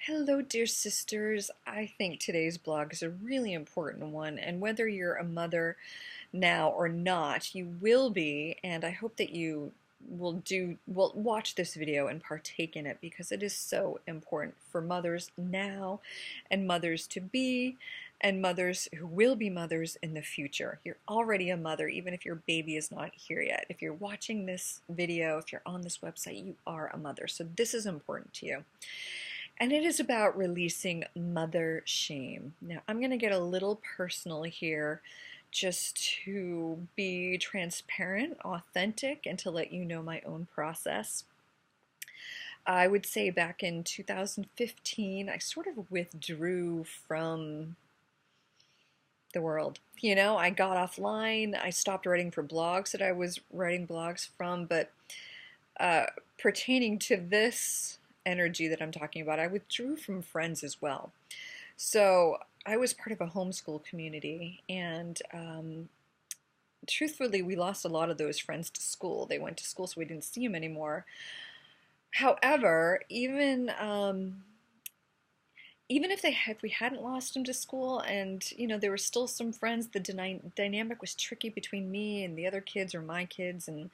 Hello, dear sisters. I think today's blog is a really important one, and whether you're a mother now or not, you will be, and I hope that you will watch this video and partake in it because it is so important for mothers now and mothers to be and mothers who will be mothers in the future. You're already a mother even if your baby is not here yet. If you're watching this video, if you're on this website, you are a mother. So this is important to you. And it is about releasing mother shame. Now, I'm going to get a little personal here just to be transparent, authentic, and to let you know my own process. I would say back in 2015, I sort of withdrew from the world. I got offline. I stopped writing for blogs that I was writing blogs from, but pertaining to this energy that I'm talking about, I withdrew from friends as well. So I was part of a homeschool community, and truthfully, we lost a lot of those friends to school. They went to school, so we didn't see them anymore. However, even if we hadn't lost them to school, and there were still some friends, the dynamic was tricky between me and the other kids or my kids, and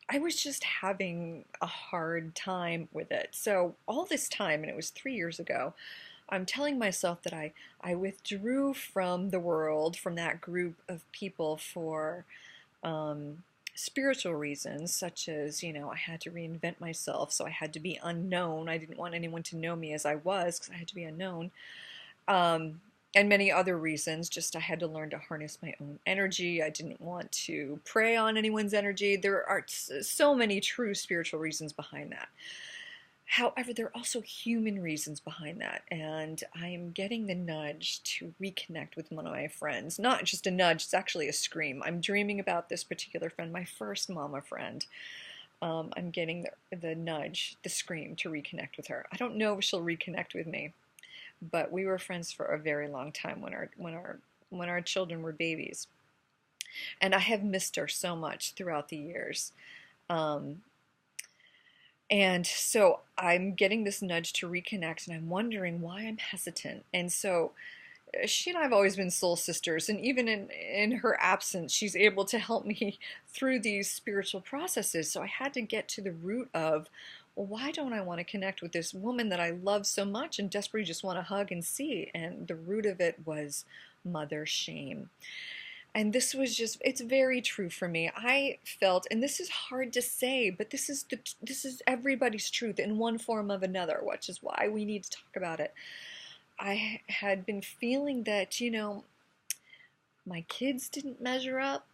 I was just having a hard time with it. So all this time, and it was 3 years ago, I'm telling myself that I withdrew from the world, from that group of people for spiritual reasons, such as, I had to reinvent myself, so I had to be unknown. I didn't want anyone to know me as I was because I had to be unknown. And many other reasons. Just I had to learn to harness my own energy. I didn't want to prey on anyone's energy. There are so many true spiritual reasons behind that. However, there are also human reasons behind that, and I'm getting the nudge to reconnect with one of my friends. Not just a nudge, it's actually a scream. I'm dreaming about this particular friend, my first mama friend. I'm getting the nudge, the scream to reconnect with her. I don't know if she'll reconnect with me, but we were friends for a very long time when our children were babies, and I have missed her so much throughout the years. And so I'm getting this nudge to reconnect, and I'm wondering why I'm hesitant. And so she and I have always been soul sisters, and even in her absence, she's able to help me through these spiritual processes. So I had to get to the root of, well, why don't I want to connect with this woman that I love so much and desperately just want to hug and see? And the root of it was mother shame. And this was just, it's very true for me. I felt, and this is hard to say, but this is everybody's truth in one form of another, which is why we need to talk about it. I had been feeling that, my kids didn't measure up,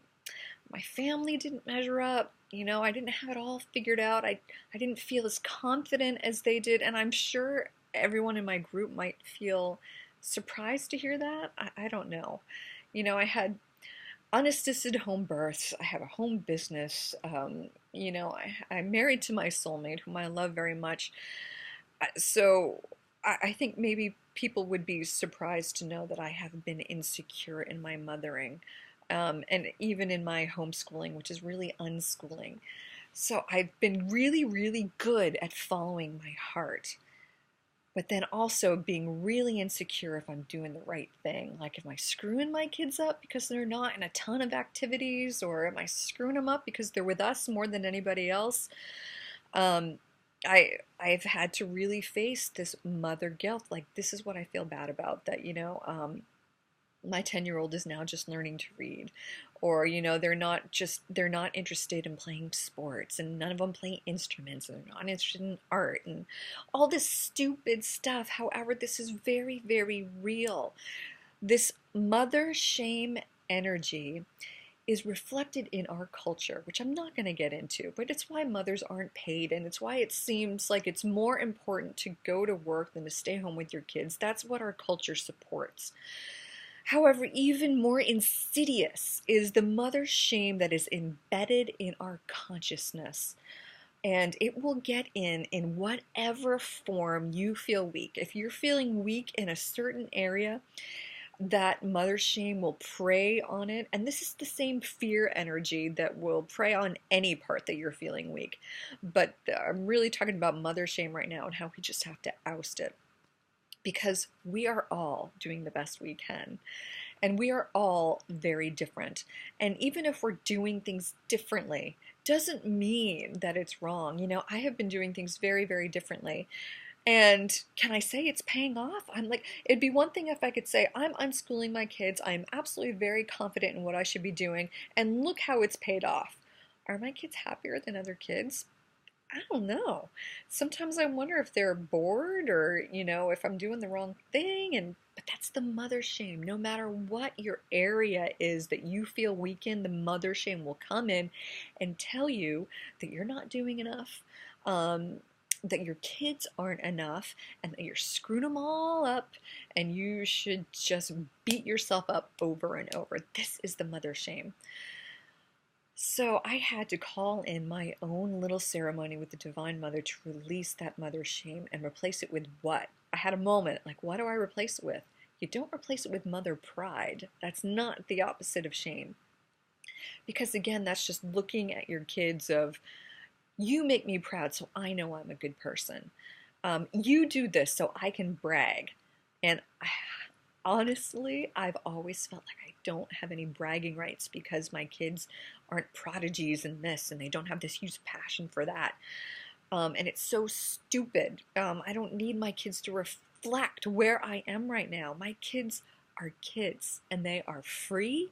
my family didn't measure up, I didn't have it all figured out. I didn't feel as confident as they did, and I'm sure everyone in my group might feel surprised to hear that. I don't know. I had unassisted home births. I have a home business. I'm married to my soulmate, whom I love very much. So I think maybe people would be surprised to know that I have been insecure in my mothering, and even in my homeschooling, which is really unschooling. So I've been really, really good at following my heart, but then also being really insecure if I'm doing the right thing. Like, am I screwing my kids up because they're not in a ton of activities, or am I screwing them up because they're with us more than anybody else? Um, I've had to really face this mother guilt. Like, this is what I feel bad about, that my 10-year-old is now just learning to read, or they're not interested in playing sports, and none of them play instruments, and they're not interested in art and all this stupid stuff. However, this is very, very real. This mother shame energy is reflected in our culture, which I'm not going to get into, but it's why mothers aren't paid, and it's why it seems like it's more important to go to work than to stay home with your kids. That's what our culture supports. However, even more insidious is the mother shame that is embedded in our consciousness. And it will get in whatever form you feel weak. If you're feeling weak in a certain area, that mother shame will prey on it. And this is the same fear energy that will prey on any part that you're feeling weak. But I'm really talking about mother shame right now and how we just have to oust it. Because we are all doing the best we can. And we are all very different. And even if we're doing things differently, doesn't mean that it's wrong. You know, I have been doing things very, very differently. And can I say it's paying off? I'm like, it'd be one thing if I could say, I'm unschooling my kids. I'm absolutely very confident in what I should be doing. And look how it's paid off. Are my kids happier than other kids? I don't know. Sometimes I wonder if they're bored or, you know, if I'm doing the wrong thing. But that's the mother shame. No matter what your area is that you feel weak in, the mother shame will come in and tell you that you're not doing enough, that your kids aren't enough, and that you're screwing them all up, and you should just beat yourself up over and over. This is the mother shame. So I had to call in my own little ceremony with the Divine Mother to release that mother shame and replace it with what? I had a moment, like, what do I replace it with? You don't replace it with mother pride. That's not the opposite of shame. Because again, that's just looking at your kids of, you make me proud so I know I'm a good person. You do this so I can brag. And honestly, I've always felt like I don't have any bragging rights because my kids aren't prodigies in this and they don't have this huge passion for that. And it's so stupid. I don't need my kids to reflect where I am right now. My kids are kids and they are free.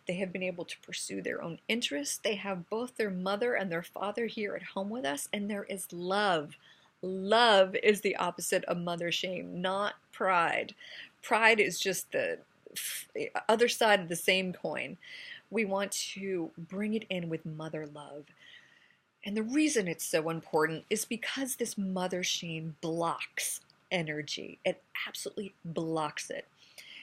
They have been able to pursue their own interests. They have both their mother and their father here at home with us, and there is love. Love is the opposite of mother shame, not pride. Pride is just the other side of the same coin. We want to bring it in with mother love. And the reason it's so important is because this mother shame blocks energy. It absolutely blocks it.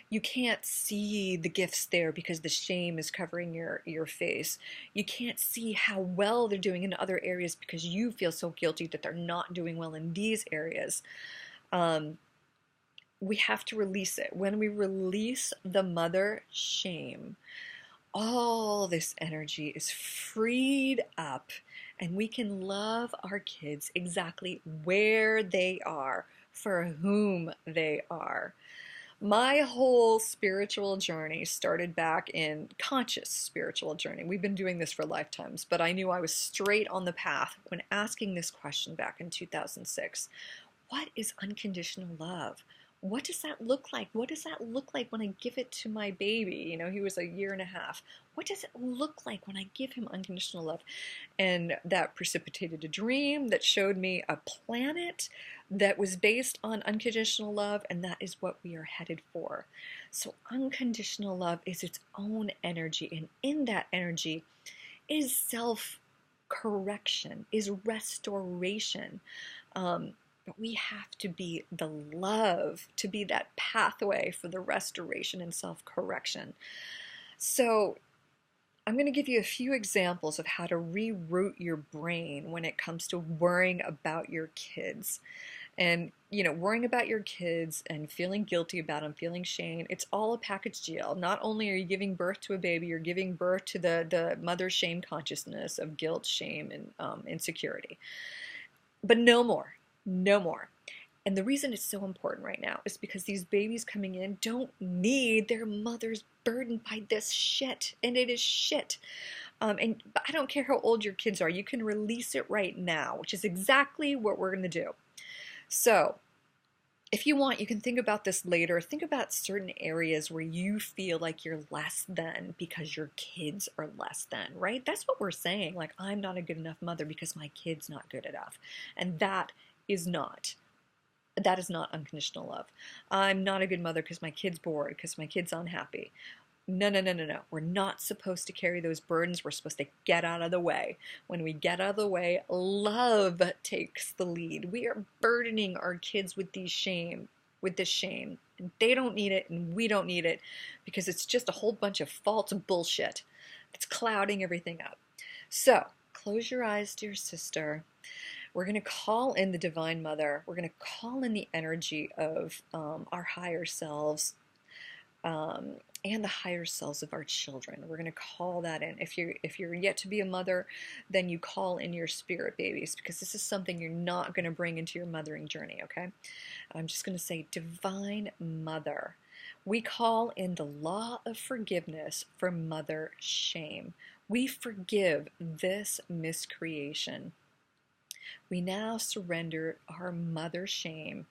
You can't see the gifts there because the shame is covering your face. You can't see how well they're doing in other areas because you feel so guilty that they're not doing well in these areas. We have to release it. When we release the mother shame, all this energy is freed up and we can love our kids exactly where they are, for whom they are. My whole spiritual journey started back in conscious spiritual journey. We've been doing this for lifetimes, but I knew I was straight on the path when asking this question back in 2006. What is unconditional love? What does that look like? What does that look like when I give it to my baby? You know, he was a year and a half. What does it look like when I give him unconditional love? And that precipitated a dream that showed me a planet that was based on unconditional love, and that is what we are headed for. So unconditional love is its own energy, and in that energy is self-correction, is restoration. But we have to be the love, to be that pathway for the restoration and self-correction. So I'm going to give you a few examples of how to reroute your brain when it comes to worrying about your kids. And, you know, worrying about your kids and feeling guilty about them, feeling shame, it's all a package deal. Not only are you giving birth to a baby, you're giving birth to the mother shame consciousness of guilt, shame, and insecurity. But no more. No more. And the reason it's so important right now is because these babies coming in don't need their mothers burdened by this shit. And it is shit. And I don't care how old your kids are. You can release it right now, which is exactly what we're going to do. So if you want, you can think about this later. Think about certain areas where you feel like you're less than because your kids are less than, right? That's what we're saying. Like, I'm not a good enough mother because my kid's not good enough. And that is not unconditional love. I'm not a good mother because my kid's bored, because my kid's unhappy. No, no, no, no, no. We're not supposed to carry those burdens. We're supposed to get out of the way. When we get out of the way, love takes the lead. We are burdening our kids with this shame. And they don't need it, and we don't need it, because it's just a whole bunch of false bullshit. It's clouding everything up. So, close your eyes, dear sister. We're going to call in the Divine Mother. We're going to call in the energy of our higher selves. and the higher selves of our children. We're going to call that in. If you're yet to be a mother, then you call in your spirit babies, because this is something you're not going to bring into your mothering journey, okay? I'm just going to say, Divine Mother. We call in the law of forgiveness for mother shame. We forgive this miscreation. We now surrender our mother shame,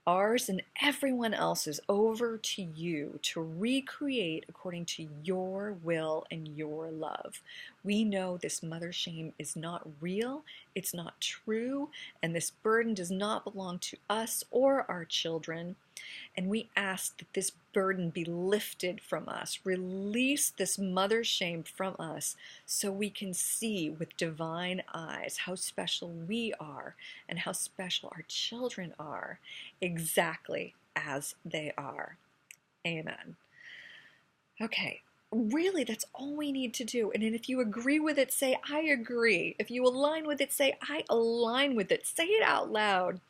ours and everyone else's, over to you to recreate according to your will and your love. We know this mother shame is not real, it's not true, and this burden does not belong to us or our children. And we ask that this burden be lifted from us. Release this mother shame from us so we can see with divine eyes how special we are and how special our children are, exactly as they are. Amen. Okay. Really, that's all we need to do. And then if you agree with it, say, I agree. If you align with it, say, I align with it. Say it out loud.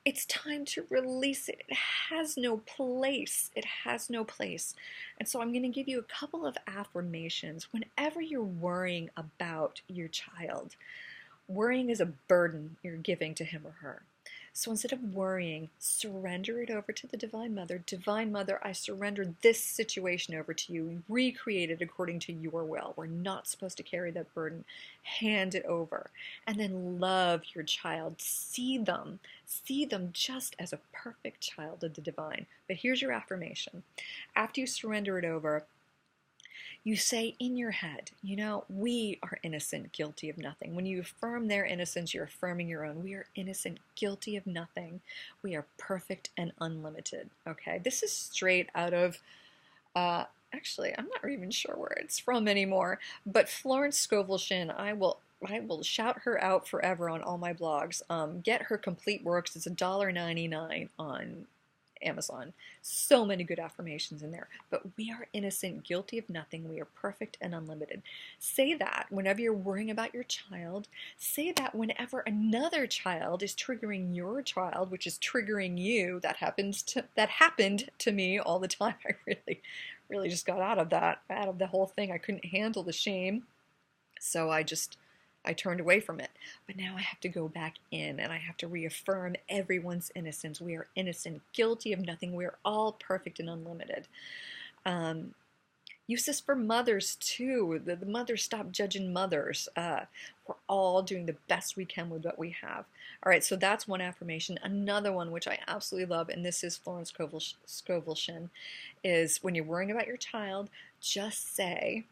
It's time to release it. It has no place. It has no place. And so I'm going to give you a couple of affirmations whenever you're worrying about your child. Worrying is a burden you're giving to him or her. So instead of worrying, surrender it over to the Divine Mother. Divine Mother, I surrender this situation over to you. Recreate it according to your will. We're not supposed to carry that burden. Hand it over. And then love your child. See them just as a perfect child of the divine. But here's your affirmation. After you surrender it over, you say in your head, we are innocent, guilty of nothing. When you affirm their innocence, you're affirming your own. We are innocent, guilty of nothing. We are perfect and unlimited. Okay, this is straight out of, actually, I'm not even sure where it's from anymore, but Florence Scovel Shinn. I will shout her out forever on all my blogs. Get her complete works. It's $1.99 on Amazon. So many good affirmations in there. But we are innocent, guilty of nothing. We are perfect and unlimited. Say that whenever you're worrying about your child. Say that whenever another child is triggering your child, which is triggering you. That happened to me all the time. I really just got out of the whole thing. I couldn't handle the shame. So I turned away from it. But now I have to go back in and I have to reaffirm everyone's innocence. We are innocent, guilty of nothing. We are all perfect and unlimited. Use this for mothers too. The mothers, stop judging mothers. We're all doing the best we can with what we have. All right, so that's one affirmation. Another one, which I absolutely love, and this is Florence Scovel Shinn, is when you're worrying about your child, just say,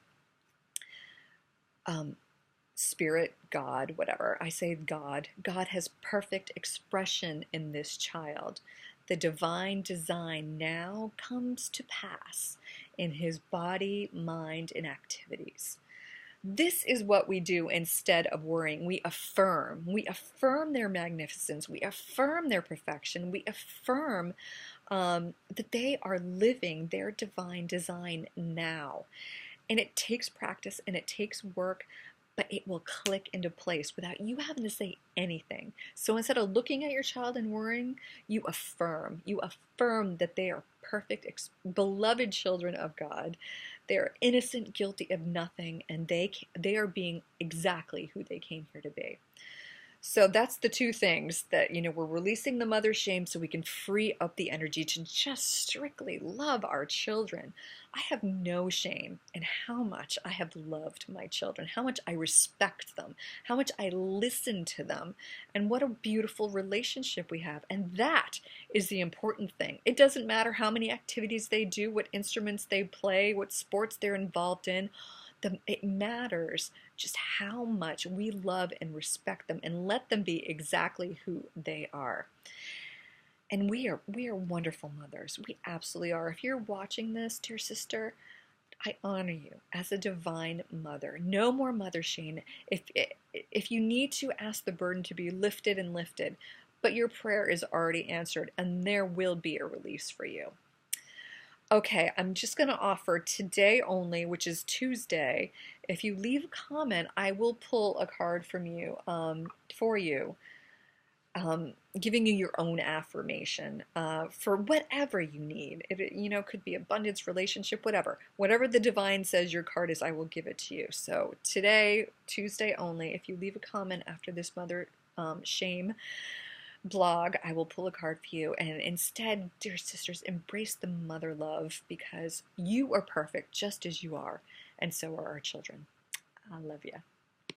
Spirit, God, whatever. I say God. God has perfect expression in this child. The divine design now comes to pass in his body, mind, and activities. This is what we do instead of worrying. We affirm. We affirm their magnificence. We affirm their perfection. We affirm that they are living their divine design now. And it takes practice and it takes work, but it will click into place without you having to say anything. So instead of looking at your child and worrying, you affirm. You affirm that they are perfect, beloved children of God. They are innocent, guilty of nothing, and they are being exactly who they came here to be. So that's the two things that, we're releasing the mother shame so we can free up the energy to just strictly love our children. I have no shame in how much I have loved my children, how much I respect them, how much I listen to them, and what a beautiful relationship we have. And that is the important thing. It doesn't matter how many activities they do, what instruments they play, what sports they're involved in. It matters just how much we love and respect them and let them be exactly who they are. And we are wonderful mothers. We absolutely are. If you're watching this, dear sister, I honor you as a divine mother. No more mother shame. If you need to, ask the burden to be lifted and lifted, but your prayer is already answered and there will be a release for you. Okay, I'm just going to offer today only, which is Tuesday. If you leave a comment, I will pull a card from you, for you. giving you your own affirmation for whatever you need. It could be abundance, relationship, whatever the divine says your card is, I will give it to you. So today, Tuesday only, if you leave a comment after this mother shame blog, I will pull a card for you. And instead, dear sisters, embrace the mother love, because you are perfect just as you are, and so are our children. I love you.